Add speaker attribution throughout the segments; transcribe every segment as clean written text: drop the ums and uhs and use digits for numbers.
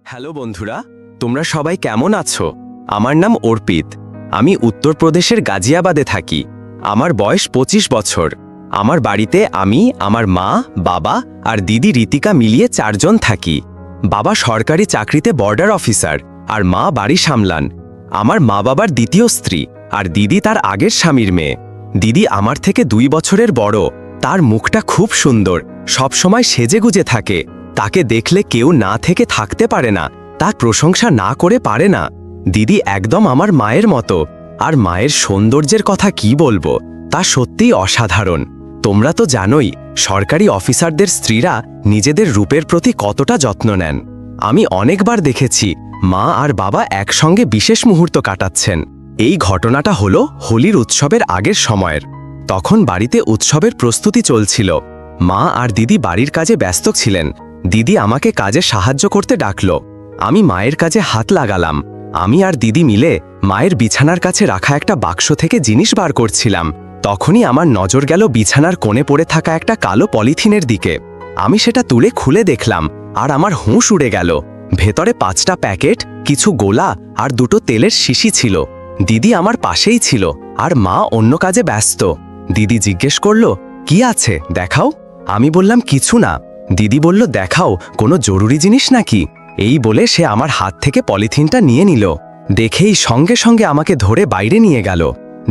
Speaker 1: Hello বন্ধুরা, তোমরা সবাই কেমন আছো? আমার নাম অর্পিত। আমি উত্তরপ্রদেশের গাজিয়াবাদে থাকি। আমার বয়স 25 বছর। আমার বাড়িতে আমি, আমার মা, বাবা আর দিদি ঋতিকা মিলিয়ে 4 জন থাকি। বাবা সরকারি চাকরিতে বর্ডার অফিসার আর মা বাড়ি সামলান। আমার মা বাবার দ্বিতীয় স্ত্রী আর দিদি তার আগের স্বামীর মেয়ে। দিদি আমার থেকে 2 বছরের বড়। তার মুখটা খুব সুন্দর, সবসময় সেজেগুজে থাকে। তাকে দেখলে কেউ না থেকে থাকতে পারে না, তার প্রশংসা না করে পারে না। দিদি একদম আমার মায়ের মতো। আর মায়ের সৌন্দর্যের কথা কি বলবো, তা সত্যিই অসাধারণ। তোমরা তো জানোই সরকারি অফিসারদের স্ত্রীরা নিজেদের রূপের প্রতি কতটা যত্ন নেন। আমি অনেকবার দেখেছি মা আর বাবা একসঙ্গে বিশেষ মুহূর্ত কাটাচ্ছেন। এই ঘটনাটা হলো হোলির উৎসবের আগের সময়ের। তখন বাড়িতে উৎসবের প্রস্তুতি চলছিল। মা আর দিদি বাড়ির কাজে ব্যস্ত ছিলেন। দিদি আমাকে কাজে সাহায্য করতে ডাকল। আমি মায়ের কাজে হাত লাগালাম। আমি আর দিদি মিলে মায়ের বিছানার কাছে রাখা একটা বাক্স থেকে জিনিস বার করছিলাম। তখনই আমার নজর গেল বিছানার কোণে পড়ে থাকা একটা কালো পলিথিনের দিকে। আমি সেটা তুলে খুলে দেখলাম আর আমার হুঁশ উড়ে গেল। ভেতরে 5টা প্যাকেট, কিছু গোলা আর 2টো তেলের শিশি ছিল। দিদি আমার পাশেই ছিল আর মা অন্য কাজে ব্যস্ত। দিদি জিজ্ঞেস করল, কি আছে দেখাও। আমি বললাম, কিছু না। দিদি বলল, দেখাও, কোনো জরুরি জিনিস নাকি? এই বলে সে আমার হাত থেকে পলিথিনটা নিয়ে নিল। দেখেই সঙ্গে সঙ্গে আমাকে ধরে বাইরে নিয়ে গেল।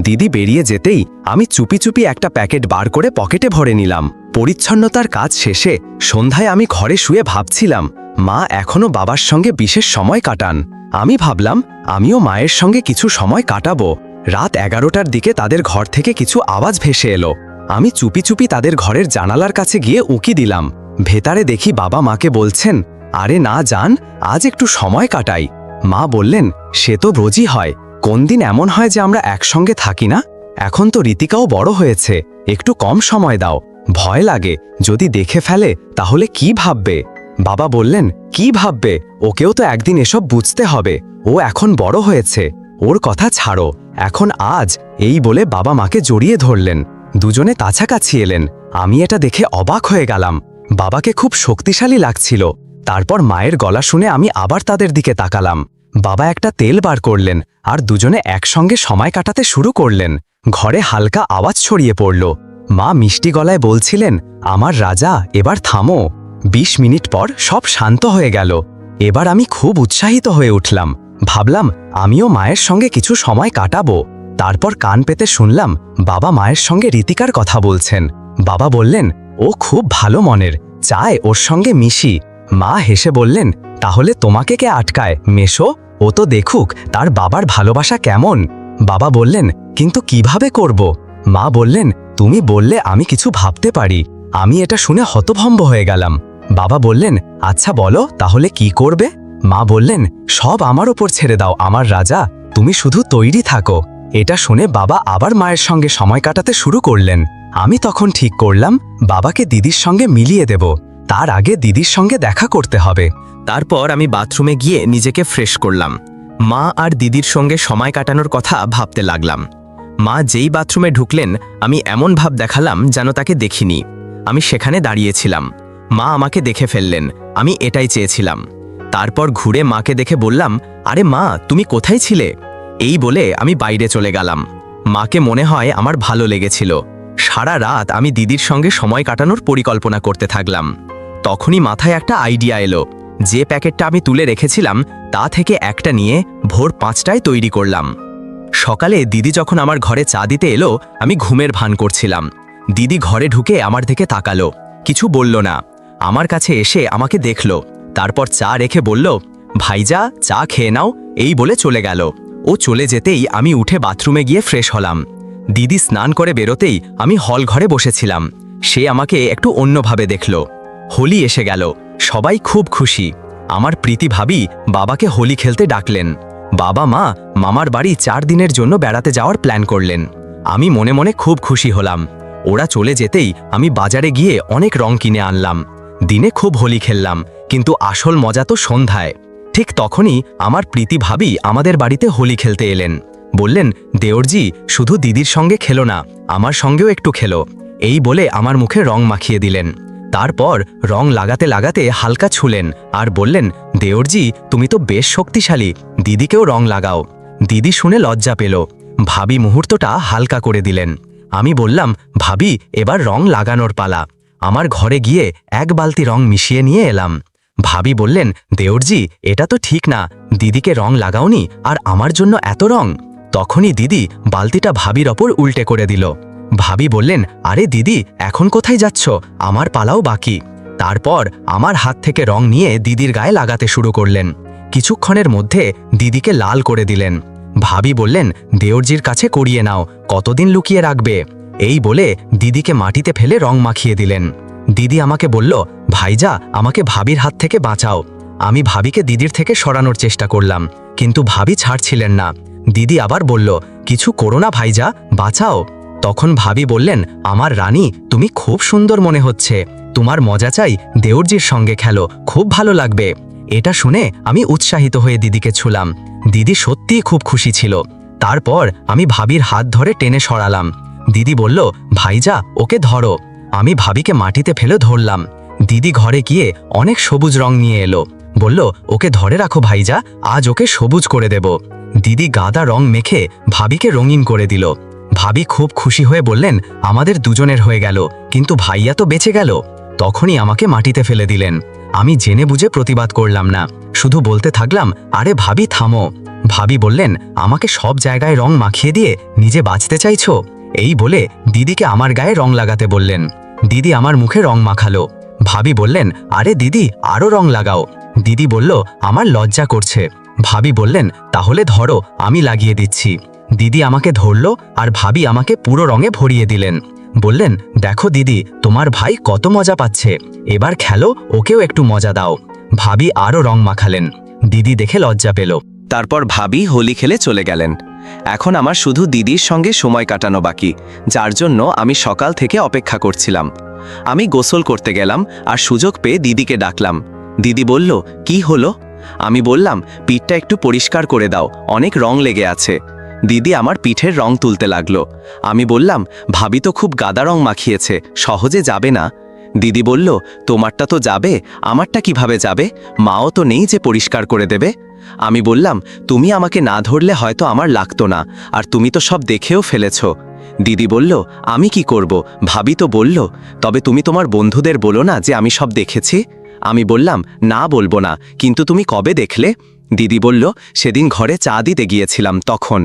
Speaker 1: দিদি বেরিয়ে যেতেই আমি চুপি চুপি একটা প্যাকেট বার করে পকেটে ভরে নিলাম। পরিচ্ছন্নতার কাজ শেষে সন্ধ্যায় আমি ঘরে শুয়ে ভাবছিলাম, মা এখনো বাবার সঙ্গে বিশেষ সময় কাটান। আমি ভাবলাম আমিও মায়ের সঙ্গে কিছু সময় কাটাবো। রাত 11টার দিকে তাদের ঘর থেকে কিছু আওয়াজ ভেসে এলো। আমি চুপি চুপি তাদের ঘরের জানালার কাছে গিয়ে উঁকি দিলাম। ভেতরে দেখি বাবা মাকে বলছেন, আরে না যান, আজ একটু সময় কাটাই। মা বললেন, সে তো রোজই হয়, কোন দিন এমন হয় যে আমরা একসঙ্গে থাকি না? এখন তো ঋতিকাও বড় হয়েছে, একটু কম সময় দাও। ভয় লাগে, যদি দেখে ফেলে তাহলে কি ভাববে? বাবা বললেন, কি ভাববে? ওকেও তো একদিন এসব বুঝতে হবে। ও এখন বড় হয়েছে, ওর কথা ছাড়ো, এখন আজ। এই বলে বাবা মাকে জড়িয়ে ধরলেন। দুজনে কাছাকাছি এলেন। আমি এটা দেখে অবাক হয়ে গেলাম। বাবাকে খুব শক্তিশালী লাগছিল। তারপর মায়ের গলা শুনে আমি আবার তাদের দিকে তাকালাম। বাবা একটা তেল বার করলেন আর দুজনে একসঙ্গে সময় কাটাতে শুরু করলেন। ঘরে হালকা আওয়াজ ছড়িয়ে পড়ল। মা মিষ্টি গলায় বলছিলেন, আমার রাজা, এবার থামো। 20 মিনিট পর সব শান্ত হয়ে গেল। এবার আমি খুব উৎসাহিত হয়ে উঠলাম। ভাবলাম আমিও মায়ের সঙ্গে কিছু সময় কাটাবো। তারপর কান পেতে শুনলাম বাবা মায়ের সঙ্গে ঋতিকার কথা বলছেন। বাবা বললেন, ও খুব ভালো মনের, চায় ওর সঙ্গে মিশি। মা হেসে বললেন, তাহলে তোমাকে কে আটকায়, মেশো, ও তো দেখুক তার বাবার ভালোবাসা কেমন। বাবা বললেন, কিন্তু কিভাবে করব? মা বললেন, তুমি বললে আমি কিছু ভাবতে পারি। আমি এটা শুনে হতভম্ব হয়ে গেলাম। বাবা বললেন, আচ্ছা বলো তাহলে কি করবে? মা বললেন, সব আমার ওপর ছেড়ে দাও আমার রাজা, তুমি শুধু তৈরি থাকো। এটা শুনে বাবা আবার মায়ের সঙ্গে সময় কাটাতে শুরু করলেন। আমি তখন ঠিক করলাম বাবাকে দিদির সঙ্গে মিলিয়ে দেব। তার আগে দিদির সঙ্গে দেখা করতে হবে।
Speaker 2: তারপর আমি বাথরুমে গিয়ে নিজেকে ফ্রেশ করলাম। মা আর দিদির সঙ্গে সময় কাটানোর কথা ভাবতে লাগলাম। মা যেই বাথরুমে ঢুকলেন, আমি এমন ভাব দেখালাম যেন তাকে দেখিনি। আমি সেখানে দাঁড়িয়েছিলাম। মা আমাকে দেখে ফেললেন, আমি এটাই চেয়েছিলাম। তারপর ঘুরে মাকে দেখে বললাম, আরে মা, তুমি কোথায় ছিলে? এই বলে আমি বাইরে চলে গেলাম। মাকে মনে হয় আমার ভালো লেগেছিল। সারা রাত আমি দিদির সঙ্গে সময় কাটানোর পরিকল্পনা করতে থাকলাম। তখনই মাথায় একটা আইডিয়া এলো। যে প্যাকেটটা আমি তুলে রেখেছিলাম তা থেকে একটা নিয়ে ভোর 5টায় তৈরি করলাম। সকালে দিদি যখন আমার ঘরে চা দিতে এলো, আমি ঘুমের ভান করছিলাম। দিদি ঘরে ঢুকে আমার দিকে তাকালো, কিছু বলল না। আমার কাছে এসে আমাকে দেখল, তারপর চা রেখে বলল, ভাইজা, চা খেয়ে নাও, এই বলে চলে গেল। ও চলে যেতেই আমি উঠে বাথরুমে গিয়ে ফ্রেশ হলাম। দিদি স্নান করে বেরোতেই আমি হল ঘরে বসেছিলাম। সে আমাকে একটু অন্যভাবে দেখল। হোলি এসে গেল, সবাই খুব খুশি। আমার প্রীতি ভাবি বাবাকে হোলি খেলতে ডাকলেন। বাবা মা মামার বাড়ি 4 দিনের জন্য বেড়াতে যাওয়ার প্ল্যান করলেন। আমি মনে মনে খুব খুশি হলাম। ওরা চলে যেতেই আমি বাজারে গিয়ে অনেক রং কিনে আনলাম। দিনে খুব হোলি খেললাম, কিন্তু আসল মজা তো সন্ধ্যায়। ঠিক তখনই আমার প্রীতি ভাবি আমাদের বাড়িতে হোলি খেলতে এলেন। বললেন, দেওরজি, শুধু দিদির সঙ্গে খেলো না, আমার সঙ্গেও একটু খেলো। এই বলে আমার মুখে রং মাখিয়ে দিলেন। তারপর রং লাগাতে লাগাতে হালকা ছুলেন আর বললেন, দেওরজি তুমি তো বেশ শক্তিশালী, দিদিকেও রং লাগাও। দিদি শুনে লজ্জা পেল। ভাবি মুহূর্তটা হালকা করে দিলেন। আমি বললাম, ভাবি এবার রং লাগানোর পালা। আমার ঘরে গিয়ে 1 বালতি রং মিশিয়ে নিয়ে এলাম। ভাবি বললেন, দেওরজি এটা তো ঠিক না, দিদিকে রং লাগাওনি আর আমার জন্য এত রং। তখনই দিদি বালতিটা ভাবির ওপর উল্টে করে দিল। ভাবি বললেন, আরে দিদি এখন কোথায় যাচ্ছ, আমার পালাও বাকি। তারপর আমার হাত থেকে রং নিয়ে দিদির গায়ে লাগাতে শুরু করলেন। কিছুক্ষণের মধ্যে দিদিকে লাল করে দিলেন। ভাবি বললেন, দেওরজির কাছে করিয়ে নাও, কতদিন লুকিয়ে রাখবে। এই বলে দিদিকে মাটিতে ফেলে রং মাখিয়ে দিলেন। দিদি আমাকে বলল, ভাইজা আমাকে ভাবির হাত থেকে বাঁচাও। আমি ভাবিকে দিদির থেকে সরানোর চেষ্টা করলাম, কিন্তু ভাবি ছাড়ছিলেন না। দিদি আবার বলল, কিছু করো না ভাইজা, বাঁচাও। তখন ভাবি বললেন, আমার রানী তুমি খুব সুন্দর মনে হচ্ছে, তোমার মজা চাই, দেওরজির সঙ্গে খেলো, খুব ভালো লাগবে। এটা শুনে আমি উৎসাহিত হয়ে দিদিকে ছুলাম। দিদি সত্যিই খুব খুশি ছিল। তারপর আমি ভাবির হাত ধরে টেনে সরালাম। দিদি বলল, ভাইজা ওকে ধরো। আমি ভাবিকে মাটিতে ফেলে ধরলাম। দিদি ঘরে গিয়ে অনেক সবুজ রং নিয়ে এলো। বলল, ওকে ধরে রাখো ভাইজা, আজ ওকে সবুজ করে দেব। দিদি গাদা রং মেখে ভাবিকে রঙিন করে দিল। ভাবি খুব খুশি হয়ে বললেন, আমাদের দুজনের হয়ে গেল, কিন্তু ভাইয়া তো বেঁচে গেল। তখনই আমাকে মাটিতে ফেলে দিলেন। আমি জেনে বুঝে প্রতিবাদ করলাম না, শুধু বলতে থাকলাম, আরে ভাবি থামো। ভাবি বললেন, আমাকে সব জায়গায় রং মাখিয়ে দিয়ে নিজে বাঁচতে চাইছো? এই বলে দিদিকে আমার গায়ে রং লাগাতে বললেন। দিদি আমার মুখে রং মাখালো। ভাবি বললেন, আরে দিদি আরও রং লাগাও। দিদি বলল, আমার লজ্জা করছে। ভাবি বললেন, তাহলে ধরো আমি লাগিয়ে দিচ্ছি। দিদি আমাকে ধরল আর ভাবি আমাকে পুরো রঙে ভরিয়ে দিলেন। বললেন, দেখো দিদি তোমার ভাই কত মজা পাচ্ছে, এবার খেলো, ওকেও একটু মজা দাও। ভাবি আরও রং মাখালেন। দিদি দেখে লজ্জা পেল।
Speaker 1: তারপর ভাবি হোলি খেলে চলে গেলেন। এখন আমার শুধু দিদির সঙ্গে সময় কাটানো বাকি, যার জন্য আমি সকাল থেকে অপেক্ষা করছিলাম। আমি গোসল করতে গেলাম আর সুযোগ পেয়ে দিদিকে ডাকলাম। দিদি বলল, কি হলো? আমি বললাম, পিঠটা একটু পরিষ্কার করে দাও, অনেক রং লেগে আছে। দিদি আমার পিঠের রং তুলতে লাগলো। আমি বললাম, ভাবি তো খুব গাদা রং মাখিয়েছে, সহজে যাবে না। দিদি বলল, তোমারটা তো যাবে, আমারটা কিভাবে যাবে? মাও তো নেই যে পরিষ্কার করে দেবে। আমি বললাম, তুমি আমাকে না ধরলে হয়তো আমার লাগতো না, আর তুমি তো সব দেখেও ফেলেছ। দিদি বলল, আমি কি করব, ভাবি তো বলল। তবে তুমি তোমার বন্ধুদের বলো না যে আমি সব দেখেছি। আমি বললাম, না বলবো না, কিন্তু তুমি কবে দেখলে? দিদি বলল, সেদিন ঘরে চা দিতে গিয়েছিলাম তখন।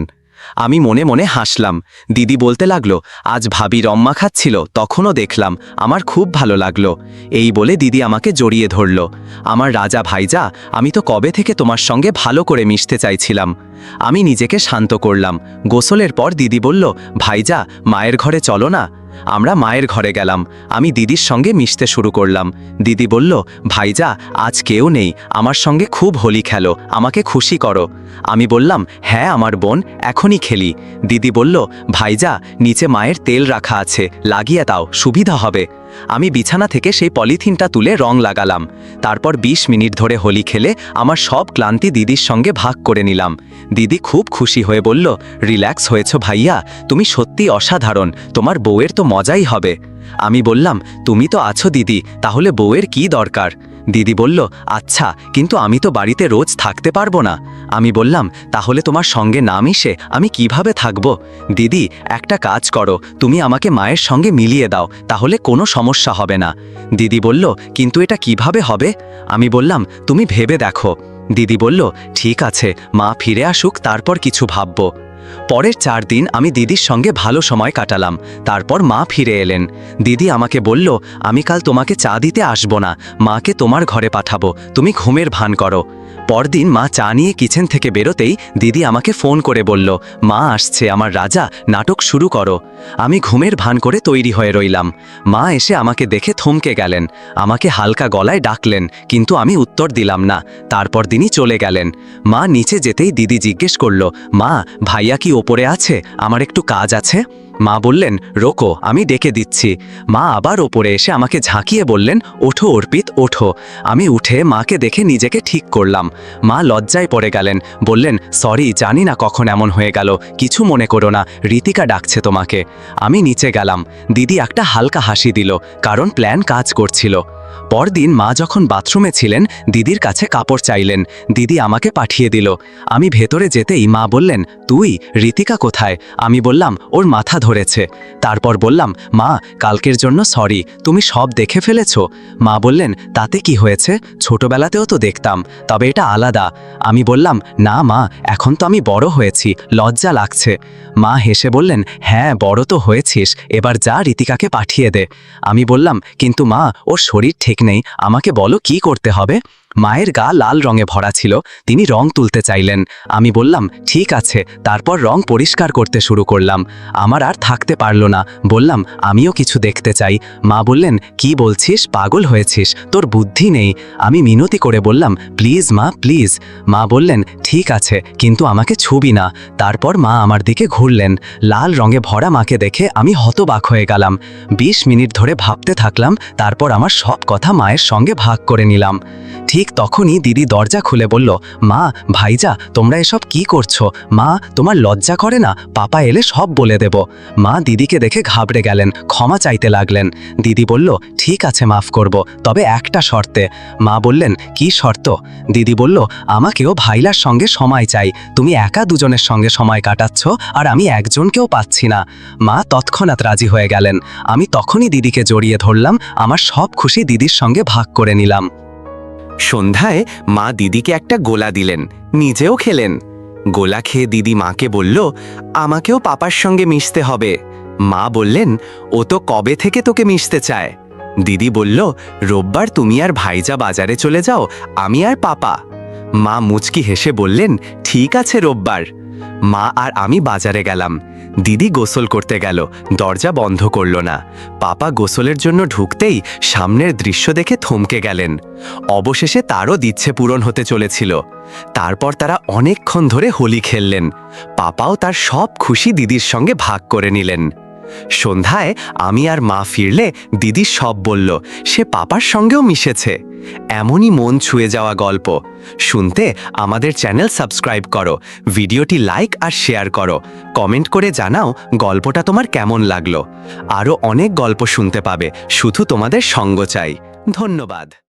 Speaker 1: আমি মনে মনে হাসলাম। দিদি বলতে লাগলো, আজ ভাবি রং মাখাচ্ছিল, তখনও দেখলাম, আমার খুব ভালো লাগলো। এই বলে দিদি আমাকে জড়িয়ে ধরল। আমার রাজা ভাইজা, আমি তো কবে থেকে তোমার সঙ্গে ভালো করে মিশতে চাইছিলাম। আমি নিজেকে শান্ত করলাম। গোসলের পর দিদি বলল, ভাইজা মায়ের ঘরে চলো না। আমরা মায়ের ঘরে গেলাম। আমি দিদির সঙ্গে মিশতে শুরু করলাম। দিদি বলল, ভাইজা আজ কেউ নেই, আমার সঙ্গে খুব হোলি খেলো, আমাকে খুশি করো। আমি বললাম, হ্যাঁ আমার বোন, এখনই খেলি। দিদি বলল, ভাইজা নিচে মায়ের তেল রাখা আছে, লাগিয়ে দাও, সুবিধা হবে। আমি বিছানা থেকে সেই পলিথিনটা তুলে রং লাগালাম। তারপর 20 মিনিট ধরে হোলি খেলে আমার সব ক্লান্তি দিদির সঙ্গে ভাগ করে নিলাম। দিদি খুব খুশি হয়ে বলল, রিল্যাক্স হয়েছো ভাইয়া, তুমি সত্যি অসাধারণ, তোমার বউয়ের তো মজাই হবে। আমি বললাম, তুমি তো আছো দিদি, তাহলে বউয়ের কি দরকার? দিদি বলল, আচ্ছা, কিন্তু আমি তো বাড়িতে রোজ থাকতে পারবো না। আমি বললাম, তাহলে তোমার সঙ্গে না মিশে আমি কিভাবে থাকব? দিদি একটা কাজ করো, তুমি আমাকে মায়ের সঙ্গে মিলিয়ে দাও, তাহলে কোনো সমস্যা হবে না। দিদি বলল, কিন্তু এটা কিভাবে হবে? আমি বললাম, তুমি ভেবে দেখো। দিদি বলল, ঠিক আছে, মা ফিরে আসুক, তারপর কিছু ভাববো। পরের 4 দিন আমি দিদির সঙ্গে ভালো সময় কাটালাম। তারপর মা ফিরে এলেন। দিদি আমাকে বলল, আমি কাল তোমাকে চা দিতে আসবো না, মাকে তোমার ঘরে পাঠাবো, তুমি ঘুমের ভান করো। পরদিন মা চা নিয়ে কিচেন থেকে বেরোতেই দিদি আমাকে ফোন করে বলল, মা আসছে, আমার রাজা, নাটক শুরু করো। আমি ঘুমের ভান করে তৈরি হয়ে রইলাম। মা এসে আমাকে দেখে থমকে গেলেন, আমাকে হালকা গলায় ডাকলেন, কিন্তু আমি উত্তর দিলাম না। তারপর দিনই চলে গেলেন। মা নিচে যেতেই দিদি জিজ্ঞেস করল, মা ভাইয়া কি ওপরে আছে? আমার একটু কাজ আছে। মা বললেন, রোকো, আমি ডেকে দিচ্ছি। মা আবার ওপরে এসে আমাকে ঝাঁকিয়ে বললেন, ওঠো অর্পিত, ওঠো। আমি উঠে মাকে দেখে নিজেকে ঠিক করলাম। মা লজ্জায় পড়ে গেলেন, বললেন, সরি, জানি না কখন এমন হয়ে গেল, কিছু মনে করো না, ঋতিকা ডাকছে তোমাকে। আমি নিচে গেলাম। দিদি একটা হালকা হাসি দিল, কারণ প্ল্যান কাজ করছিল। পরদিন মা যখন বাথরুমে ছিলেন, দিদির কাছে কাপড় চাইলেন। দিদি আমাকে পাঠিয়ে দিল। আমি ভেতরে যেতেই মা বললেন, তুই, ঋতিকা কোথায়? আমি বললাম, ওর মাথা ধরেছে। তারপর বললাম, মা, কালকের জন্য সরি, তুমি সব দেখে ফেলেছ। মা বললেন, তাতে কি হয়েছে, ছোটবেলাতেও তো দেখতাম, তবে এটা আলাদা। আমি বললাম, না মা, এখন তো আমি বড় হয়েছি, লজ্জা লাগছে। মা হেসে বললেন, হ্যাঁ, বড় তো হয়েছিস, এবার যা ঋতিকাকে পাঠিয়ে দে। আমি বললাম, কিন্তু মা, ওর শরীর ঠিক নেই, আমাকে বলো কি করতে হবে। মায়ের গা লাল রঙে ভরা ছিল, তিনি রং তুলতে চাইলেন। আমি বললাম, ঠিক আছে। তারপর রং পরিষ্কার করতে শুরু করলাম। আমার আর থাকতে পারলো না, বললাম, আমিও কিছু দেখতে চাই। মা বললেন, কি বলছিস, পাগল হয়েছিস, তোর বুদ্ধি নেই। আমি মিনতি করে বললাম, প্লিজ মা, প্লিজ। মা বললেন, ঠিক আছে, কিন্তু আমাকে ছুবি না। তারপর মা আমার দিকে ঘুরলেন। লাল রঙে ভরা মাকে দেখে আমি হতবাক হয়ে গেলাম। 20 মিনিট ধরে ভাবতে থাকলাম, তারপর আমার সব কথা মায়ের সঙ্গে ভাগ করে নিলাম। ঠিক তখনই দিদি দরজা খুলে বলল, মা, ভাইজা, তোমরা এসব কি করছো? মা, তোমার লজ্জা করে না? পাপা এলে সব বলে দেব। মা দিদিকে দেখে ঘাবড়ে গেলেন, ক্ষমা চাইতে লাগলেন। দিদি বলল, ঠিক আছে, মাফ করব, তবে একটা শর্তে। মা বললেন, কি শর্ত? দিদি বলল, আমাকেও ভাইলার সঙ্গে সময় চাই। তুমি একা দুজনের সঙ্গে সময় কাটাচ্ছ, আর আমি একজনকেও পাচ্ছি না। মা তৎক্ষণাৎ রাজি হয়ে গেলেন। আমি তখনই দিদিকে জড়িয়ে ধরলাম, আমার সব খুশি দিদির সঙ্গে ভাগ করে নিলাম। সন্ধ্যায় মা দিদিকে একটা গোলা দিলেন, নিজেও খেলেন। গোলা খেয়ে দিদি মাকে বলল, আমাকেও পাপার সঙ্গে মিশতে হবে। মা বললেন, ও তো কবে থেকে তোকে মিশতে চায়। দিদি বলল, রোববার তুমি আর ভাইজা বাজারে চলে যাও, আমি আর পাপা। মা মুচকি হেসে বললেন, ঠিক আছে, রোববার। মা আর আমি বাজারে গেলাম। দিদি গোসল করতে গেল, দরজা বন্ধ করল না। পাপা গোসলের জন্য ঢুকতেই সামনের দৃশ্য দেখে থমকে গেলেন। অবশেষে তারও ইচ্ছে পূরণ হতে চলেছিল। তারপর তারা অনেকক্ষণ ধরে হোলি খেললেন। পাপাও তার সব খুশি দিদির সঙ্গে ভাগ করে নিলেন। সন্ধ্যায় আমি আর মা ফিরলে দিদি সব বলল, সে পাপার সঙ্গেও মিশেছে। এমনই মন ছুঁয়ে যাওয়া গল্প শুনতে আমাদের চ্যানেল সাবস্ক্রাইব করো, ভিডিওটি লাইক আর শেয়ার করো, কমেন্ট করে জানাও গল্পটা তোমার কেমন লাগলো। আরও অনেক গল্প শুনতে পাবে, শুধু তোমাদের সঙ্গ চাই। ধন্যবাদ।